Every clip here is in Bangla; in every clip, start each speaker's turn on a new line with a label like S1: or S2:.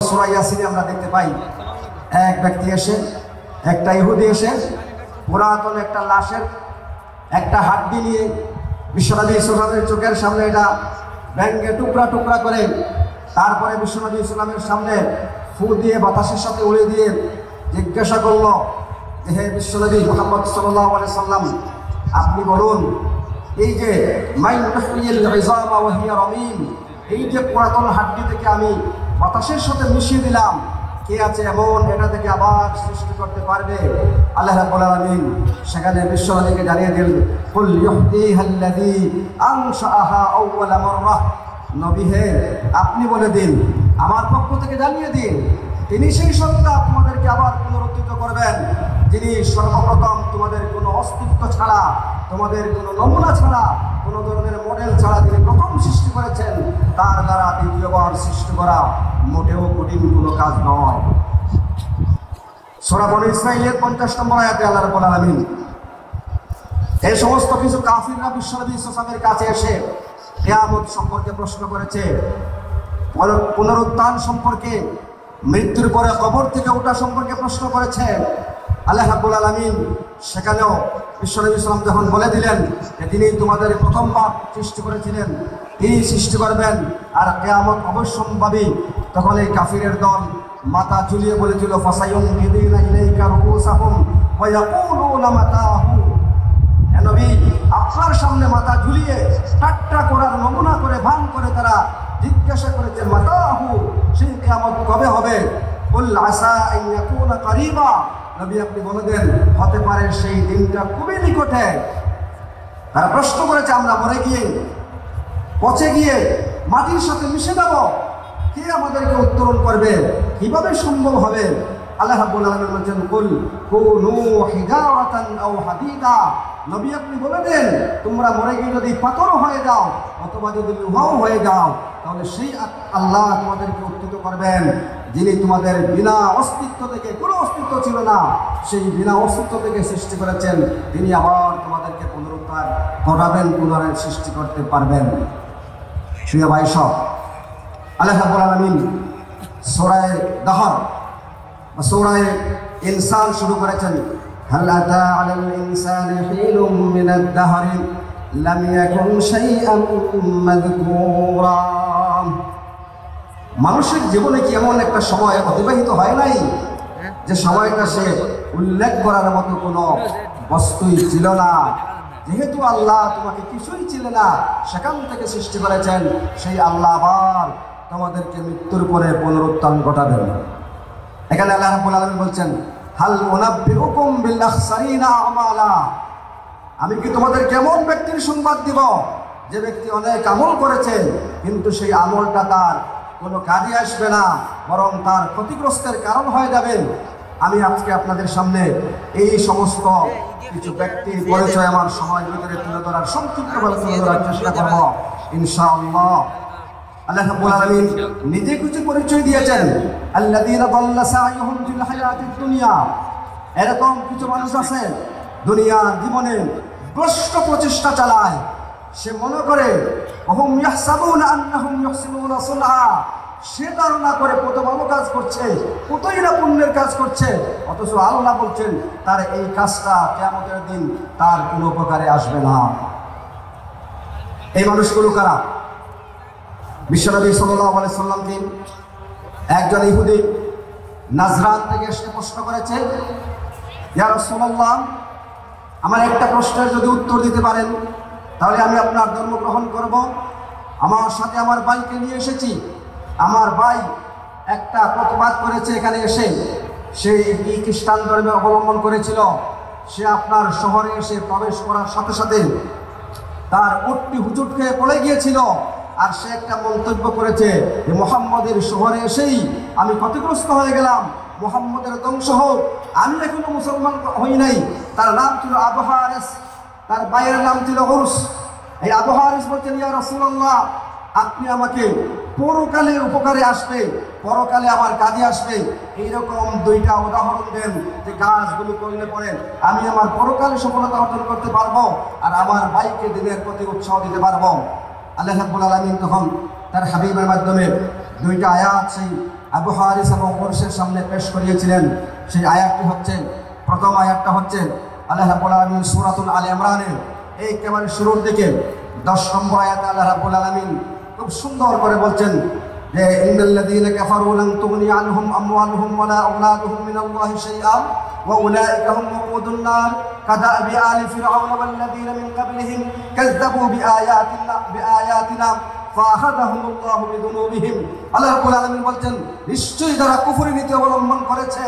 S1: সূরা ইয়াসিনে আমরা দেখতে পাই এক ব্যক্তি এসে, একটা ইহুদি এসে পুরাতন একটা লাশের একটা হাড্ডি নিয়ে বিশ্বনবী ইসলামের চোখের সামনে এটা ভেঙে টুকরা টুকরা করে তারপরে বিশ্বনবী ইসলামের সামনে ফু দিয়ে বাতাসের সাথে উড়ে দিয়ে জিজ্ঞাসা করলো যে হে বিশ্বনবী মুহাম্মদ সাল্লাল্লাহু আলাইহি সাল্লাম, আপনি বলুন এই যে মাইন তাহইল ইজামা ওয়া হিয়া রামিম, এই যে পুরাতন হাড্ডি থেকে আমি বাতাসের সাথে মিশিয়ে দিলাম, কে আছে এমন এটা থেকে আবার সৃষ্টি করতে পারবে? আল্লাহ রাব্বুল আলামিন সেখানে বিশ্বনবীকে জানিয়ে দিলেন, কুল ইউহদিহাল্লাযী আনশাআহা আউওয়ালা মাররা, নবী হে আপনি বলে দিন, আমার পক্ষ থেকে জানিয়ে দিন, তিনি সেই সত্তা তোমাদেরকে আবার পুনরুত্থিত করবেন যিনি সর্বপ্রথম তোমাদের কোনো অস্তিত্ব ছাড়া, তোমাদের কোনো নমুনা ছাড়া, কোনো ধরনের মডেল ছাড়া তিনি প্রথম সৃষ্টি করেছেন। তার দ্বারা দ্বিতীয়বার সৃষ্টি করা মোটেও কঠিন কোনো কাজ নয়। সূরা বনী ইসরাঈলের 50 নম্বর আয়াতে আল্লাহ রাব্বুল আলামিন এই সমস্ত কিছু কাফিররা বিশ্বনবী সাল্লাল্লাহু কাছে এসে কিয়ামত সম্পর্কে প্রশ্ন করেছে, পুনরুত্থান সম্পর্কে, মৃত্যুর পরে কবর থেকে ওঠা সম্পর্কে প্রশ্ন করেছে। আল্লাহ রাব্বুল আলামিন সেখানেও বিশ্বনবী সাল্লাল্লাহু আলাইহি যখন বলে দিলেন যে তিনি তোমাদের প্রথমবার সৃষ্টি করেছিলেন, তিনি সৃষ্টি করবেন আর কিয়ামত অবশ্যম্ভাবী, তখন এই কাফিরের দল মাথা ঝুলিয়ে বলেছিল ফাসায়ুনকিদিনা ইলাইকা রুউসাহুম ওয়া ইয়াকুলুনা মাতাহু, হে নবী আপনার সামনে মাথা ঝুলিয়ে ঠাট্টা করার নমুনা করে ভান করে তারা জিজ্ঞাসা করেছে মাতাহু, সেই কিয়ামত কবে হবে? কুল আসা আন ইয়াকুনা করিবা, নবী আপনি বলে দেন হতে পারে সেই দিনটা খুবই নিকটে। তারা প্রশ্ন করেছে আমরা মরে গিয়ে পচে গিয়ে মাটির সাথে মিশে যাব, কে আমাদেরকে উত্তরণ করবে? কিভাবে সম্ভব হবে? আল্লাহ রাব্বুল আলামিন বলেন কুল কুনু হিজারাতান আও হাদিদা, নবী আপনি বলে দেন তোমরা মরে গিয়ে যদি পাথর হয়ে যাও অথবা যদি লোহাও হয়ে যাও, তাহলে সেই আল্লাহ তোমাদেরকে উত্থিত করবেন যিনি তোমাদের বিনা অস্তিত্ব থেকে, কোনো অস্তিত্ব ছিল না, সেই বিনা অস্তিত্ব থেকে সৃষ্টি করেছেন, তিনি আবার তোমাদেরকে পুনরুদ্ধার করাবেন, পুনরায় সৃষ্টি করতে পারবেন। প্রিয় ভাই সব, আল্লাহ রাব্বুল আলামিন সূরা দাহর বা সূরা ইনসান শুরু করেছেন, হাল আতা আলাল ইনসানি হিলুম মিনাদ দাহরি লাম ইয়াকুন শাইআন মাযকুরা, মানুষের জীবনে কি এমন একটা সময় অতিবাহিত হয় নাই যে সময়টা সে উল্লেখ করার মতো কোনো বস্তুই ছিল না? যেহেতু আল্লাহ তোমাকে কিছুই ছিল না, সেখান থেকে সৃষ্টি করেছেন, সেই আল্লাহ আবার তোমাদেরকে মৃত্যুর পরে পুনরুত্থান ঘটাবেন। এখানে আল্লাহ রাব্বুল আলামিন বলছেন হাল উনাব্বিউকুম বিল আখসারিনা আমালা, আমি কি তোমাদের কেমন ব্যক্তির সংবাদ দিব যে ব্যক্তি অনেক আমল করেছে কিন্তু সেই আমলটা তার কোনো কাজে আসবে না, বরং তার ক্ষতিগ্রস্তের কারণ হয়ে যাবে। আমি আজকে আপনাদের সামনে এই সমস্ত কিছু ব্যক্তির পরিচয় আমার সময়ের ভিতরে তুলে ধরার, সংক্ষিপ্তভাবে তুলে ধরার চেষ্টা করব ইনশাআল্লাহ। আল্লাহ রাব্বুল আলামিন নিজে কিছু পরিচয় দিয়েছেন, আল্লাযীনা দাল্লা সাইয়ুহুম ফিল হায়াতিদ দুনিয়া, এরকম কিছু মানুষ আছে দুনিয়া জীবনে ভ্রষ্ট প্রচেষ্টা চালায়, সে মনে করে ওহুম ইয়াহসাবুনা আন্নাহুম ইউহসিনুনা সুনআ, সে ধারণা করে কত ভালো কাজ করছে, কতই না পুণ্যের কাজ করছে, অথচ আল্লাহ বলছেন তার এই কাজটা কিয়ামতের দিন তার কোনো উপকারে আসবে না। এই মানুষগুলো কারা? বিশ্বনবী সাল্লাল্লাহু আলাইহি সাল্লামকে একজন ইহুদি নাজরান থেকে এসে প্রশ্ন করেছে, ইয়া রাসূলুল্লাহ আমার একটা প্রশ্নের যদি উত্তর দিতে পারেন তাহলে আমি আপনার ধর্ম গ্রহণ করব। আমার সাথে আমার ভাইকে নিয়ে এসেছি, আমার ভাই একটা প্রতিবাদ করেছে এখানে এসে, সে খ্রিস্টান ধর্মে অবলম্বন করেছিল, সে আপনার শহরে এসে প্রবেশ করার সাথে সাথে তার উটটি হুজুট খেয়ে পড়ে গিয়েছিল, আর সে একটা মন্তব্য করেছে যে মুহাম্মদের শহরে এসেই আমি ক্ষতিগ্রস্ত হয়ে গেলাম, মুহাম্মদের ধ্বংস হোক, আমি এখনো মুসলমান হই নাই। তার নাম ছিল আবু হারিস, তার ভাইয়ের নাম ছিল উরস। এই আবু হারিস বলছেন ইয়া রাসূলুল্লাহ আপনি আমাকে পরকালের উপকারে আসবে, পরকালে আমার কাজে আসবে, এইরকম দুইটা উদাহরণ দেন যে কাজগুলো করলে পরে আমি আমার পরকালে সফলতা অর্জন করতে পারবো আর আমার ভাইকে দিনের প্রতি উৎসাহ দিতে পারবো। আল্লাহ রাব্বুল আলামিন তখন তার হাবিবের মাধ্যমে দুইটা আয়াত, সেই আবু হারিস এবং ওরসের সামনে পেশ করিয়েছিলেন। সেই আয়াতটি হচ্ছে, প্রথম আয়াতটা হচ্ছে আল্লাহ রাব্বুল আলামিন সূরাতুল আলে ইমরানের এই একেবারে শুরুর দিকে 10 নম্বর আয়াতে আল্লাহ রাব্বুল আলামিন খুব সুন্দর করে বলছেন যে ইন্নাল্লাযীনা কাফারু লান তুগনি আনহুম আমওয়ালুহুম ওয়ালা আওলাদুহুম মিনাল্লাহি শাইআ ওয়া উলাইকা হুম ওয়াকুদুন নার কাদাবি আলি ফিরআউন ওয়াল্লাযীনা মিন ক্বাবলিহিম কাযযাবু বিআয়াতিনা ফাআখাযাহুমুল্লাহু বিযুনুবিহিম। আল্লাহ রাব্বুল আলামিন বলছেন, নিশ্চয়ই যারা কুফরি নীতি অবলম্বন করেছে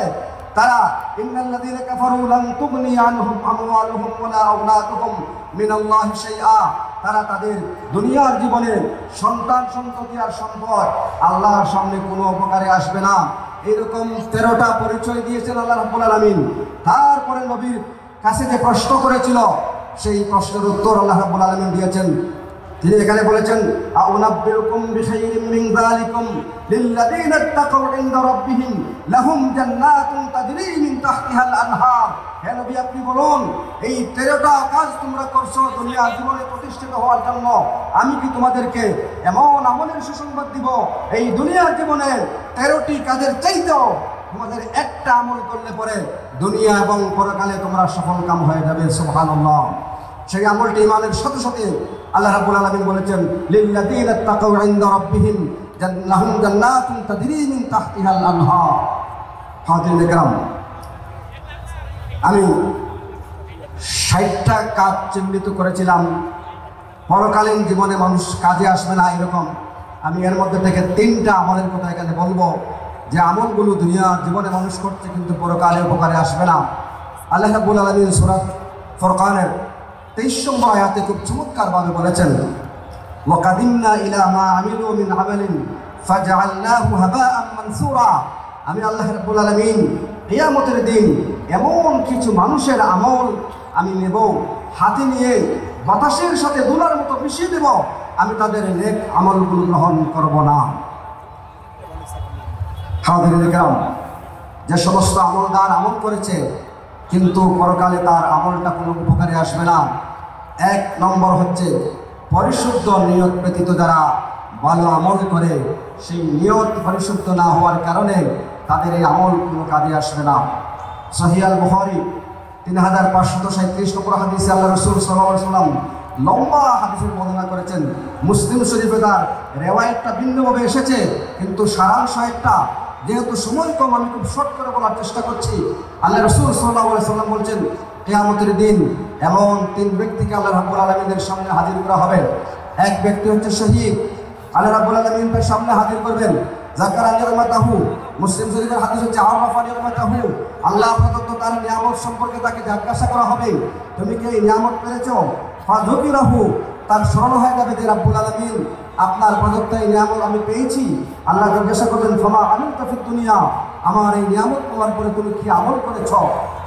S1: তারা ইন্নাল্লাযীনা কাফারু লান তুগনি আনহুম আমওয়ালুহুম ওয়ালা আওলাদুহুম মিনাল্লাহি শাইআ, তারা তাদের দুনিয়ার জীবনে সন্তান সন্ততি আর সম্পদ আল্লাহর সামনে কোনো উপকারে আসবে না। এরকম 13টা পরিচয় দিয়েছেন আল্লাহ রাব্বুল আলামিন। তারপরে নবীর কাছে যে প্রশ্ন করেছিল সেই প্রশ্নের উত্তর আল্লাহ রাব্বুল আলামিন দিয়েছেন। তিনি এখানে বলেছেন, আউনাব্বিউকুম বিখাইরিম মিন যালিকুম লিল্লাযীনা ইত্তাকাউ ইনদা রাব্বিহিম লাহুম জান্নাতুন তাজরি মিন তাহতিহাল আনহার। হে নবী, আপনি বলুন, এই 13টা কাজ তোমরা করছো দুনিয়ার জীবনে প্রতিষ্ঠিত হওয়ার জন্য, আমি কি তোমাদেরকে এমন আমলের সুসংবাদ দিব এই দুনিয়ার জীবনে 13টি কাজের চাইতেও তোমাদের একটা আমল করলে পরে দুনিয়া এবং পরকালে তোমরা সফল কাম হয়ে যাবে। সুবহানাল্লাহ। সেই আমলটি ইমানের সাথে সাথে আল্লাহ রাব্বুল আলামিন বলেছেন, লিল্লাযীনা ইত্তাকাউ ইনদা রাব্বিহিম লাহুম জান্নাতুন তাজরি মিন তাহতিহাল আনহার। হাজিরিন ইকরাম, আমি 60টা কাজ চিহ্নিত করেছিলাম পরকালীন জীবনে মানুষ কাজে আসবে না এরকম। আমি এর মধ্যে থেকে 3টা আমলের কথা এখানে বলবো, যে আমলগুলো দুনিয়ার জীবনে মানুষ করছে কিন্তু পরকালে উপকারে আসবে না। আল্লাহ রাব্বুল আলামিন সূরা ফুরকানের 23 নম্বর আয়াতে খুব চমৎকারভাবে বলেছেন, ওয়াকাদিমনা ইলা মা আমিলু মিন আমালিন ফাজআলনাহু হাবাআন মানসুরা। আমি আল্লাহ রাব্বুল আলামিন কিয়ামতের দিন এমন কিছু মানুষের আমল আমি নেব, হাতে নিয়ে বাতাসের সাথে দুলার মতো মিশিয়ে দেব, আমি তাদের নেক আমলগুলো গ্রহণ করব না। হাজিরিন ইকরাম, যে সমস্ত আমলদার আমল করেছে কিন্তু পরকালে তার আমলটা কোনো উপকারে আসবে না। 1 নম্বর হচ্ছে পরিশুদ্ধ নিয়ত ব্যতীত যারা ভালো আমল করে, সেই নিয়ত পরিশুদ্ধ না হওয়ার কারণে তাদের এই আমল কোনো কাজে আসবে না। সহিহ আল বুখারী 3537 নম্বর হাদিসে আল্লাহ রাসূল সাল্লাল্লাহু আলাইহি ওয়াসাল্লাম লম্বা হাদিসের বর্ণনা করেছেন। মুসলিম শরীফে তার রিওয়ায়াতটা ভিন্নভাবে এসেছে, কিন্তু সারাংশ একটা। যেহেতু সময় কম, আমি খুব শর্ট করে বলার চেষ্টা করছি। আল্লাহ রাসূল সাল্লাল্লাহু আলাইহি ওয়াসাল্লাম বলছেন, কিয়ামতের দিন এমন 3 ব্যক্তিকে আল্লাহ রাব্বুল আলামিনের সামনে হাজির করা হবে। এক ব্যক্তি হচ্ছে শহীদ, আল্লাহ রাব্বুল আলামিন তার সামনে হাজির করবেন। যাকারা নিয়ামাতাহু, মুসলিম শরীফের হাদিস হচ্ছে আরাফা নিয়ামাতাহু, আল্লাহ প্রদত্ত তার নিয়ামত সম্পর্কে তাকে জিজ্ঞাসা করা হবে, তুমি কি এই নিয়ামত পেয়েছো? ফাযুকিরাহু, তার স্মরণ হয়ে যাবে যে রাব্বুল আলামিন আপনার প্রদত্ত এই নিয়ামত আমি পেয়েছি। আল্লাহ জিজ্ঞাসা করবেন, ফামা আমিলতা ফিদ দুনিয়া, আমার এই নিয়ামত পাওয়ার পরে তুমি কি আমল করেছ?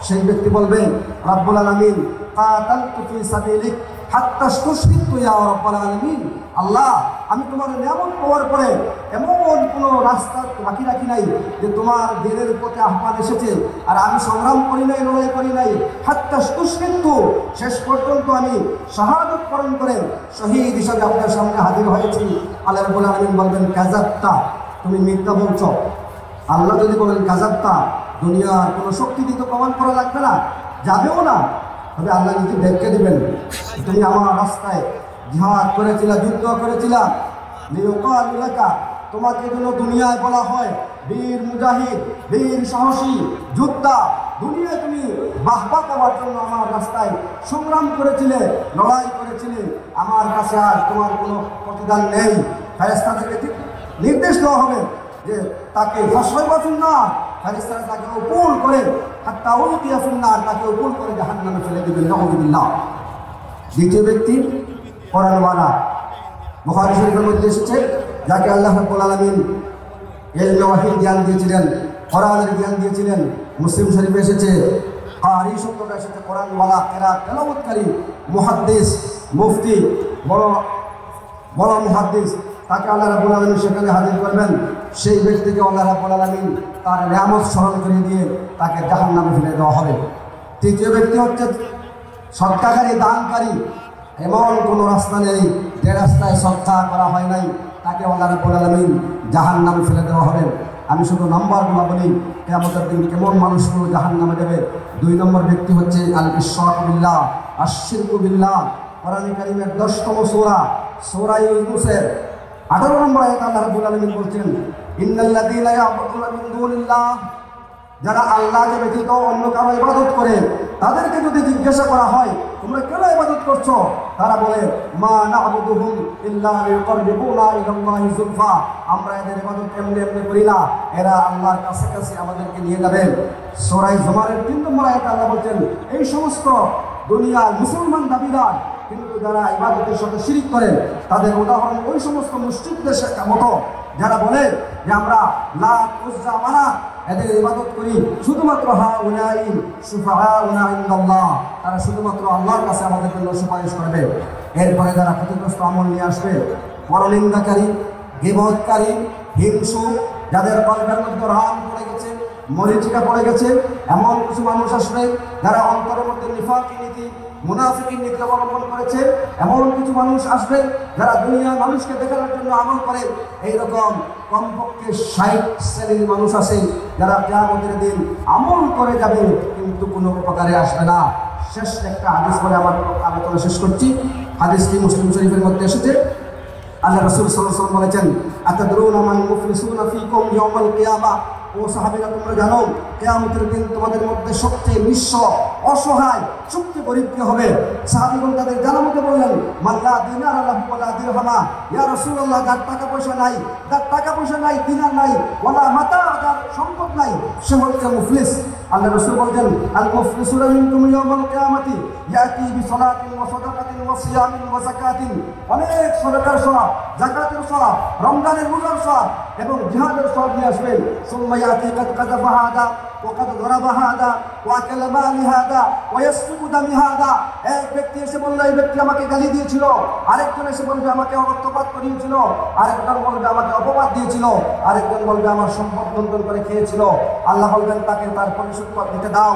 S1: সেই ব্যক্তি বলবেন, রাব্বুল আলামিন কাতালতু ফি সাবিলিক হাত্তা ইস্তুশহিদতু ইয়া রাব্বুল আলামিন, আল্লাহ আমি তোমার নিয়ামত পাওয়ার পরে এমন কোনো রাস্তা বাকি রাখি নাই যে তোমার দিনের পথে আহ্বান এসেছে আর আমি সংগ্রাম করি নাই, লড়াই করি নাই। হাত্তা ইস্তুশহিদতু, শেষ পর্যন্ত আমি শাহাদাত বরণ করে শহীদ হিসাবে আপনার সামনে হাজির হয়েছি। আল্লাহ রাব্বুল আলামিন বলবেন, কাযাবতা, তুমি মিথ্যা বলছো। আল্লাহ যদি বলেন কাযাবতা, দুনিয়ার কোনো শক্তি দিয়ে তো প্রমাণ করা লাগবে না, যাবেও না। তবে আল্লাহ নিজে দেখে দিবেন, তুমি আমার রাস্তায় জিহাদ করেছিলা, যুদ্ধ করেছিলা, লিউকাল লাকা, তোমাকে যেন দুনিয়ায় বলা হয় বীর মুজাহিদ, বীর সাহসী যোদ্ধা। দুনিয়ায় তুমি বাহবা পাওয়ার জন্য আমার রাস্তায় সংগ্রাম করেছিলে, লড়াই করেছিলে, আমার কাছে আর তোমার কোনো প্রতিদান নেই। ফেরেশতা থেকে ঠিক নির্দেশ দেওয়া হবে যে তাকে ফাসওয়াবা ফিন্নার, ফেরেশতারা তাকে উপুল করে, হাত্তা উলকিয়া ফিন্নার, তাকে উপুল করে জাহান্নামে ফেলে দিবেন। নাউযুবিল্লাহ। দ্বিতীয় ব্যক্তি কোরআনওয়ালা, বুখারী শরীফের মধ্যে এসেছে, যাকে আল্লাহ রাব্বুল আলামিন ইলমে ওয়াহীর জ্ঞান দিয়েছিলেন, কোরআনের জ্ঞান দিয়েছিলেন। মুসলিম শরীফে এসেছে, কারি শব্দটা এসেছে কোরআনওয়ালা, কিরাত তেলাওয়াতকারী, মুহাদ্দিস, মুফতি, বড় বড় মুহাদ্দিস। তাকে আল্লাহ রাব্বুল আলামিন সেখানে হাজির করবেন। সেই ব্যক্তিকে আল্লাহ রাব্বুল আলামিন তার নিয়ামত স্মরণ করে দিয়ে তাকে জাহান্নামে ফেলে দেওয়া হবে। তৃতীয় ব্যক্তি হচ্ছে সদকাকারী, দানকারী। এমন কোনো রাস্তা নেই যে রাস্তায় সদকা করা হয় নাই, তাকে আল্লাহ রাব্বুল আলামিন জাহান্নামে ফেলে দেওয়া হবে। আমি শুধু নাম্বারগুলো বলি। কিয়ামতের দিন কেমন মানুষগুলো জাহান্নামে যাবে। 2 নম্বর ব্যক্তি হচ্ছে আল ইশরাকু বিল্লাহ, আশ-শিরকু বিল্লাহ। কোরআনে কারীমের 10তম সূরা সূরা ইউনূসের 18 নম্বর আয়াতে আল্লাহ রাব্বুল আলামিন বলছেন, ইন্নাল্লাযীনা ইয়া'বুদুনা মিন দুনিল্লাহ, যারা আল্লাহকে ব্যতীত অন্য কারো ইবাদত করে তাদেরকে যদি জিজ্ঞাসা করা হয় তোমরা কেন ইবাদত করছো, তারা বলে মা না'বুদুহুম ইল্লা লিয়ুকাররিবুনা ইলাল্লাহি যুলফা, আমরা এদের ইবাদত এমনি এমনি করি না, এরা আল্লাহর কাছাকাছি আমাদেরকে নিয়ে যাবে। সূরা জুমারের 3 নম্বর আয়াতে আল্লাহ বলছেন, এই সমস্ত দুনিয়ার মুসলমান দাবিদার কিন্তু যারা ইবাদতের সাথে শিরিক করে তাদের উদাহরণ ওই সমস্ত মুশরিকদের মতো যারা বলে যে আমরা লাত, উজ্জা, মানাত এদের ইবাদত করি, শুধুমাত্র হাউলাই শুফাআউনা ইনদাল্লাহ, তারা শুধুমাত্র আল্লাহর কাছে আমাদের জন্য সুপারিশ করবে। এরপরে যারা ক্ষতিগ্রস্ত আমল নিয়ে আসবে, পরনিন্দাকারী, গীবতকারী, হিংসু, যাদের কলবের মধ্যে রাম পড়ে গেছে, মরিচিকা পড়ে গেছে, এমন কিছু মানুষ আসবে যারা অন্তরের মধ্যে নিফাকি নীতি, মুনাফিকি নীতি অবলম্বন করেছে। এমন কিছু মানুষ আসবে যারা দুনিয়ার মানুষকে দেখানোর জন্য আমল করে। এইরকম কমপক্ষে 60 শ্রেণীর মানুষ আছে যারা কিয়ামতের দিন আমল করে যাবে কিন্তু কোনো উপকারে আসবে না। শেষ একটা হাদিস বলে আমার আলোচনা শেষ করছি। হাদিসটি মুসলিম শরীফের মধ্যে এসেছে। আল্লাহ রাসূল সাল্লাল্লাহু আলাইহি ওয়াসাল্লাম বলেছেন, আতাদরুনা মান মুফলিসুনা ফীকুম ইয়াউমাল কিয়ামা, ও সাহাবীরা তোমরা জানো কিয়ামতের দিন তোমাদের মধ্যে সবচেয়ে নিঃস্ব, অসহায়, সবচেয়ে গরীব কে হবে? সাহাবীগণ তাদের জানার মধ্যে বললেন, মাল্লা দিনার লাহু ওয়ালা দিরহামা, ইয়া রাসূলুল্লাহ, যার টাকা পয়সা নাই, যার টাকা পয়সা নাই, দিনার নাই, ওয়ালা মাতা, যার সম্পদ নাই, সে হচ্ছে মুফলিস। আল্লাহ রাসূল বলেন, আল মুফলিসুনা মিনকুম ইয়াউমাল কিয়ামাতি ইয়াতি বিসালাতিন ওয়া সাদাকাতিন ওয়া সিয়ামিন ওয়া যাকাতিন, অনেক সদকার সওয়াব, যাকাতের সওয়াব, রমজানের রোজার সওয়াব এবং জিহাদের সওয়াব নিয়ে আসবেন। সুম্মা ইয়াতি কাদ কাযাবা হাদা ওয়া কাদ যারাবা হাদা ওয়া আকালা মালি হাদা ওয়া ইয়াসফুকু দামি হাদা। এক ব্যক্তি এসে বলল, এই ব্যক্তি আমাকে গালি দিয়েছিল, আরেকজন এসে বলবে আমাকে অকথ্যপাত করিয়েছিল, আরেকজন বলবে আমাকে অপবাদ দিয়েছিল, আরেকজন বলবে আমার সম্পদ লুণ্ঠন করে খেয়েছিল। আল্লাহ বলবেন তাকে তার পরিশোধ দিতে দাও।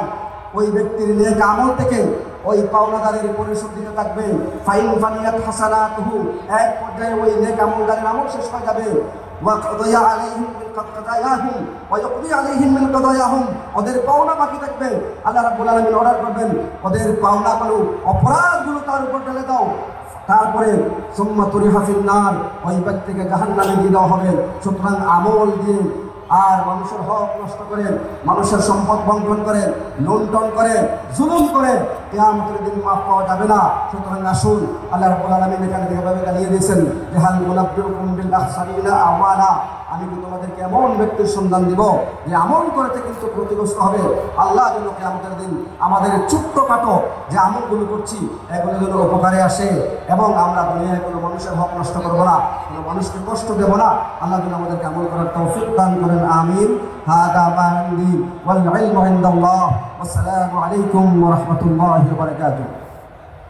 S1: ওই ব্যক্তির নেক আমল থেকে ওই পাওনাদারের পরিশোধ দিতে থাকবে। ফাইন ফানিয়াত হাসানাতুহু, এক পর্যায়ে ওই নেক আমলদারের আমল শেষ হয়ে যাবে। ওয়া কাদায়া আলাইহিম মিন কাদায়াহুম ওয়া ইয়াকদি আলাইহিম মিন কাদায়াহুম, ওদের পাওনা বাকি থাকবে। আল্লাহ রাব্বুল আলামিন অর্ডার করবেন ওদের পাওনাগুলো, অপরাধগুলো তার উপর ঢেলে দাও। তারপরে সুম্মা তুরিহা ফিন নার, ওই ব্যক্তিকে জাহান্নামে দিয়ে দেওয়া হবে। সুতরাং আমল দিয়ে আর মানুষের হক নষ্ট করে, মানুষের সম্পদ বণ্টন করে, লুণ্ঠন করে, জুলুম করে কিয়ামতের দিন মাফ পাওয়া যাবে না। সুতরাং আসুন, আল্লাহ রাব্বুল আলামিন এখানে যেভাবে জানিয়ে দিয়েছেন যে হাল মুনাব্বিউকুম বিল আখসারিনা আমালা, আমি কি তোমাদেরকে এমন ব্যক্তির সন্ধান দিব যে আমল করতে কিন্তু ক্ষতিগ্রস্ত হবে। আল্লাহ যেন কিয়ামতের দিন আমাদের ছোট্টখাটো যে আমলগুলো করছি এগুলো যেন উপকারে আসে এবং আমরা দুনিয়ায় কোনো মানুষের হক নষ্ট করবো না, কোনো মানুষকে কষ্ট দেব না। আল্লাহ যেন আমাদেরকে আমল করার তৌফিক দান করেন। আমিন। হাদা মা ইনদি ওয়াল ইলমু ইনদাল্লাহ। আসসালামু আলাইকুম ওয়া রাহমাতুল্লাহি ওয়া বারাকাতুহু।